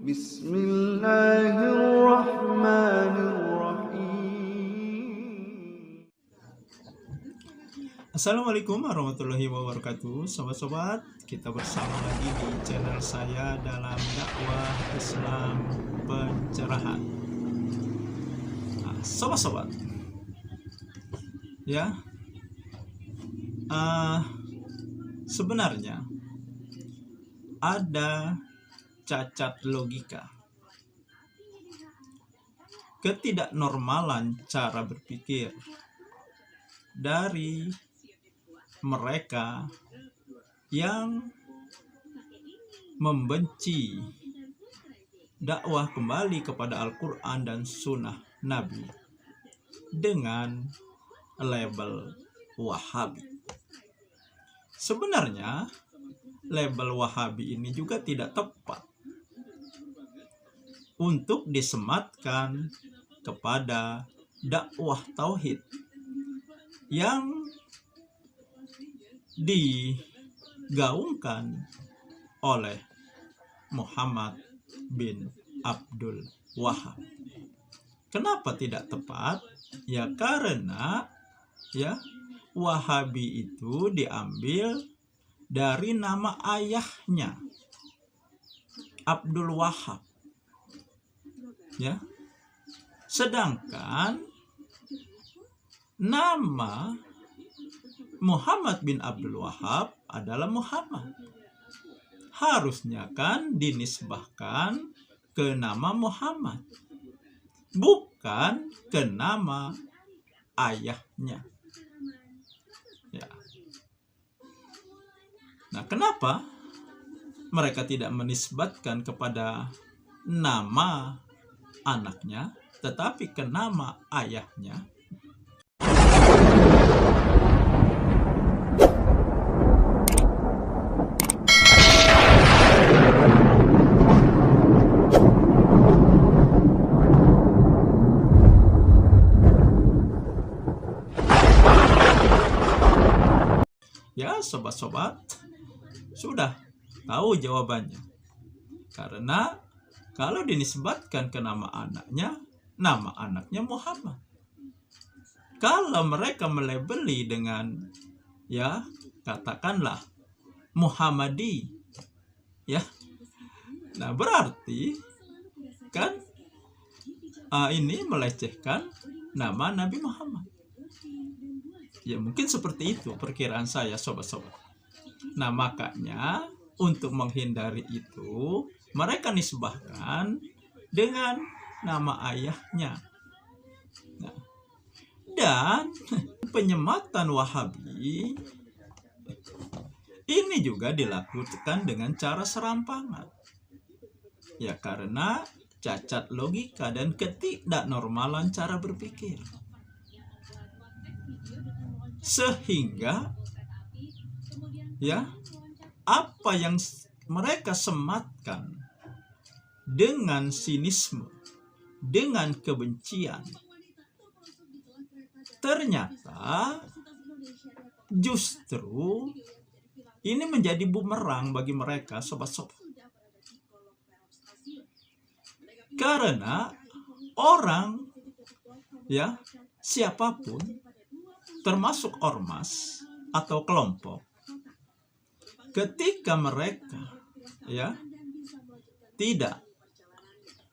Bismillahirrahmanirrahim. Assalamualaikum warahmatullahi wabarakatuh. Sobat-sobat, kita bersama lagi di channel saya dalam dakwah Islam pencerahan. Nah, sobat-sobat, ya, sebenarnya ada cacat logika, ketidaknormalan cara berpikir dari mereka yang membenci dakwah kembali kepada Al-Quran dan Sunnah Nabi dengan label Wahabi. Sebenarnya label Wahabi ini juga tidak tepat untuk disematkan kepada dakwah tauhid yang digaungkan oleh Muhammad bin Abdul Wahab. Kenapa tidak tepat? Ya karena Wahabi itu diambil dari nama ayahnya, Abdul Wahab. Sedangkan nama Muhammad bin Abdul Wahab adalah Muhammad. Harusnya kan dinisbahkan ke nama Muhammad, bukan ke nama ayahnya. Nah, kenapa mereka tidak menisbatkan kepada nama anaknya, tetapi ke nama ayahnya? Ya, sobat-sobat, sudah tahu jawabannya. Karena kalau dinisbatkan ke nama anaknya Muhammad. Kalau mereka melabeli dengan katakanlah Muhammadi, nah berarti kan ini melecehkan nama Nabi Muhammad. Ya mungkin seperti itu perkiraan saya, sobat-sobat. Nah makanya untuk menghindari itu mereka nisbahkan dengan nama ayahnya. Nah, dan penyematan Wahabi ini juga dilakukan dengan cara serampangan. Ya karena cacat logika dan ketidaknormalan cara berpikir. Sehingga apa yang mereka sematkan dengan sinisme, dengan kebencian, ternyata justru ini menjadi bumerang bagi mereka, sobat-sobat. Karena orang siapapun, termasuk ormas atau kelompok, ketika mereka tidak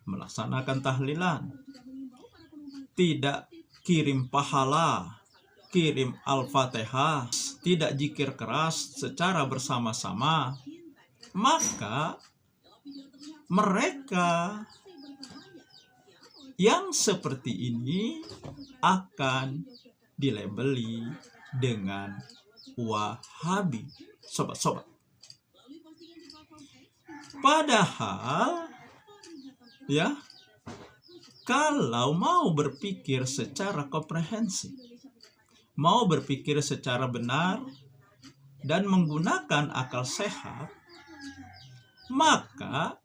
melaksanakan tahlilan, tidak kirim pahala, kirim al-fatihah, tidak zikir keras secara bersama-sama, maka mereka yang seperti ini akan dilabeli dengan Wahabi, sobat-sobat. Padahal kalau mau berpikir secara komprehensif, mau berpikir secara benar dan menggunakan akal sehat, maka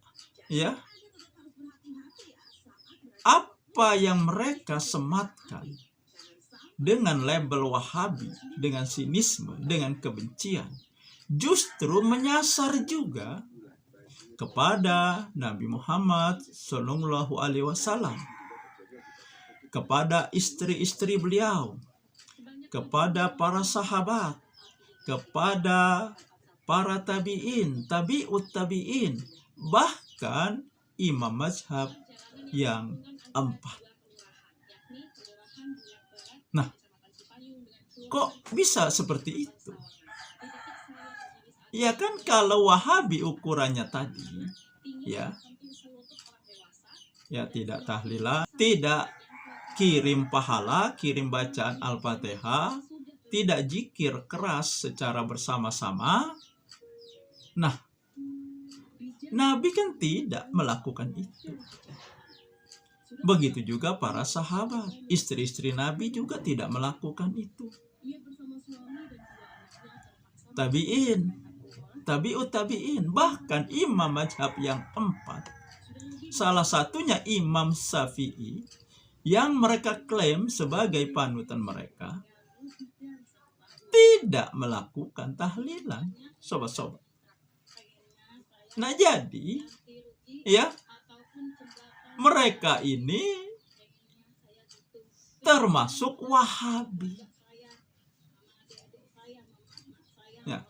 apa yang mereka sematkan dengan label Wahabi, dengan sinisme, dengan kebencian, justru menyasar juga kepada Nabi Muhammad Sallallahu Alaihi Wasallam, kepada istri-istri beliau, kepada para sahabat, kepada para tabi'in, tabi'ut tabi'in, bahkan imam mazhab yang 4. Nah, kok bisa seperti itu? Ya kan, kalau Wahabi ukurannya tadi, ya tidak tahlilan, tidak kirim pahala, kirim bacaan Al-Fatihah, tidak zikir keras secara bersama-sama. Nah, Nabi kan tidak melakukan itu. Begitu juga para sahabat, istri-istri Nabi juga tidak melakukan itu. Tabi'in, tabi'ut tabi'in, bahkan imam mazhab yang 4, salah satunya Imam Syafi'i, yang mereka klaim sebagai panutan mereka, tidak melakukan tahlilan, sobat-sobat. Nah, jadi ya, mereka ini termasuk Wahabi. Ya.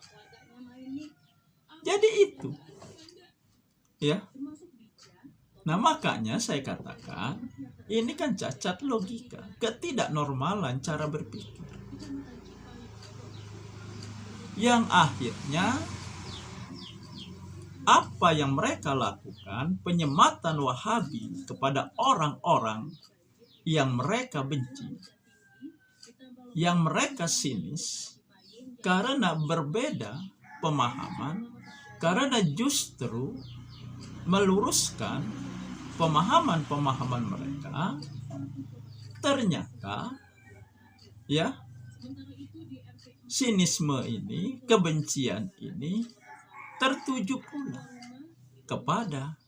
Jadi itu. Ya. Nah, makanya saya katakan ini kan cacat logika, ketidaknormalan cara berpikir, yang akhirnya apa yang mereka lakukan, penyematan Wahabi kepada orang-orang yang mereka benci, yang mereka sinis, karena berbeda pemahaman, karena justru meluruskan pemahaman-pemahaman mereka, ternyata ya, sinisme ini, kebencian ini tertuju pula kepada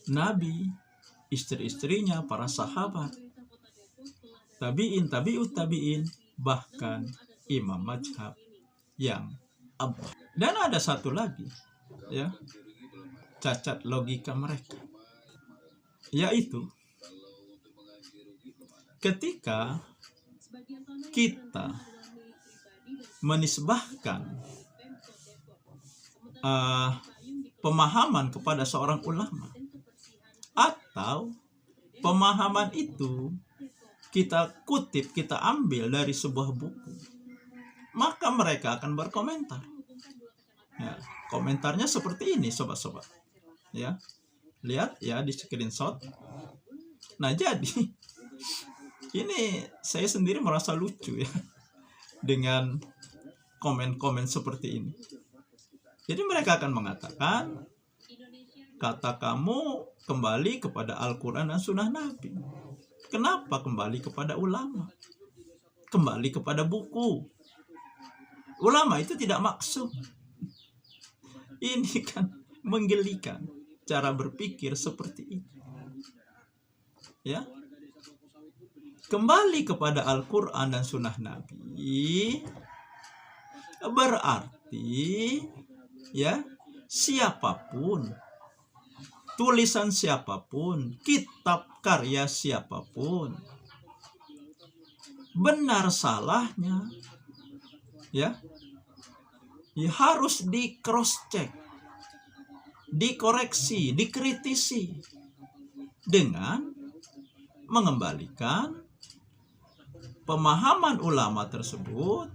Nabi, istri-istrinya, para sahabat, tabi'in, tabi'ut tabi'in, bahkan imam mazhab yang 4. Dan ada satu lagi, ya, cacat logika mereka, yaitu ketika kita menisbahkan pemahaman kepada seorang ulama, atau pemahaman itu kita kutip, kita ambil dari sebuah buku, maka mereka akan berkomentar. Ya, komentarnya seperti ini, sobat-sobat. Ya, lihat ya di screenshot. Nah, jadi ini saya sendiri merasa lucu ya dengan komen-komen seperti ini. Jadi mereka akan mengatakan, kata kamu kembali kepada Al-Quran dan Sunnah Nabi. Kenapa kembali kepada ulama? Kembali kepada buku. Ulama itu tidak maksud. Ini kan menggelikan cara berpikir seperti itu. Ya. Kembali kepada Al-Quran dan Sunnah Nabi berarti ya, siapapun, tulisan siapapun, kitab karya siapapun, benar salahnya ya, harus di cross check, dikoreksi, dikritisi dengan mengembalikan pemahaman ulama tersebut,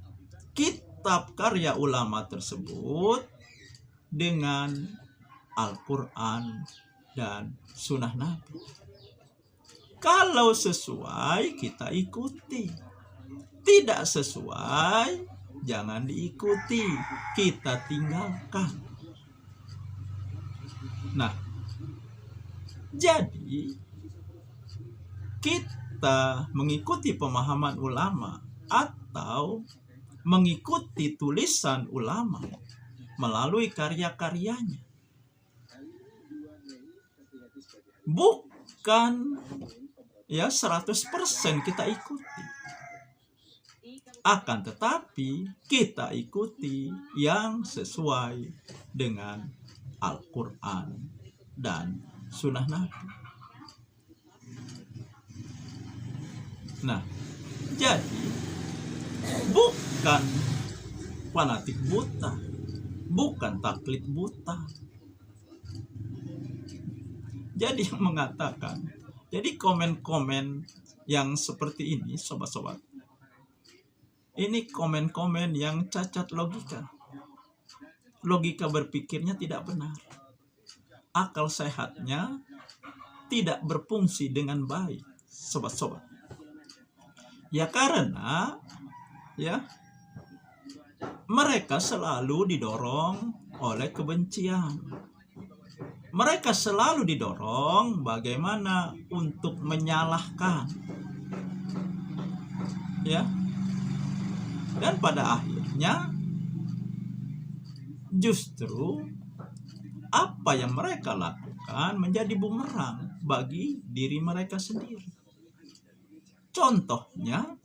kitab karya ulama tersebut dengan Al-Quran dan Sunnah Nabi. Kalau sesuai, kita ikuti. Tidak sesuai, jangan diikuti, kita tinggalkan. Nah, jadi kita mengikuti pemahaman ulama atau mengikuti tulisan ulama melalui karya-karyanya, bukan ya 100% kita ikuti. Akan tetapi kita ikuti yang sesuai dengan Al-Quran dan Sunnah Nabi. Nah, jadi bukan fanatik buta, bukan taklid buta. Jadi yang mengatakan, jadi komen-komen yang seperti ini, sobat-sobat, ini komen-komen yang cacat logika. Logika berpikirnya tidak benar. Akal sehatnya tidak berfungsi dengan baik, sobat-sobat. Ya karena mereka selalu didorong oleh kebencian. Mereka selalu didorong bagaimana untuk menyalahkan. Ya. Dan pada akhirnya justru apa yang mereka lakukan menjadi bumerang bagi diri mereka sendiri. Contohnya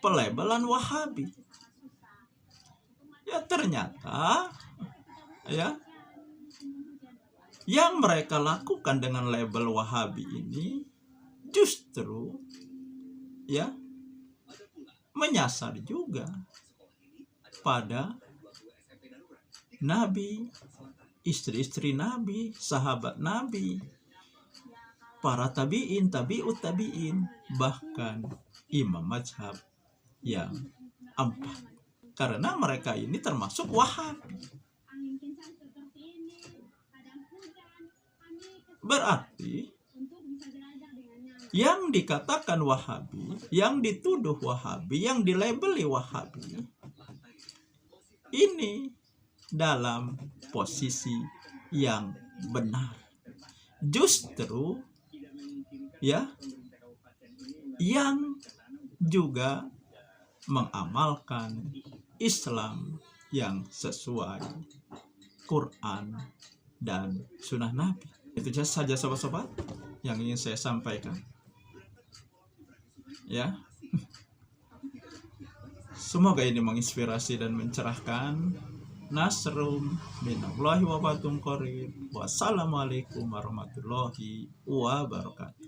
pelebelan Wahabi. Ya ternyata yang mereka lakukan dengan label Wahabi ini justru menyasar juga pada Nabi, istri-istri Nabi, sahabat Nabi, para tabi'in, tabi'ut tabi'in, bahkan imam mazhab yang 4. Karena mereka ini termasuk Wahabi. Berarti yang dikatakan Wahabi, yang dituduh Wahabi, yang dilabeli Wahabi, ini dalam posisi yang benar. Justru yang juga mengamalkan Islam yang sesuai Quran dan Sunnah Nabi. Itu saja sobat-sobat yang ingin saya sampaikan. Ya, semoga ini menginspirasi dan mencerahkan. Nasrum minallahi wa fatum qarib. Wassalamualaikum warahmatullahi wabarakatuh.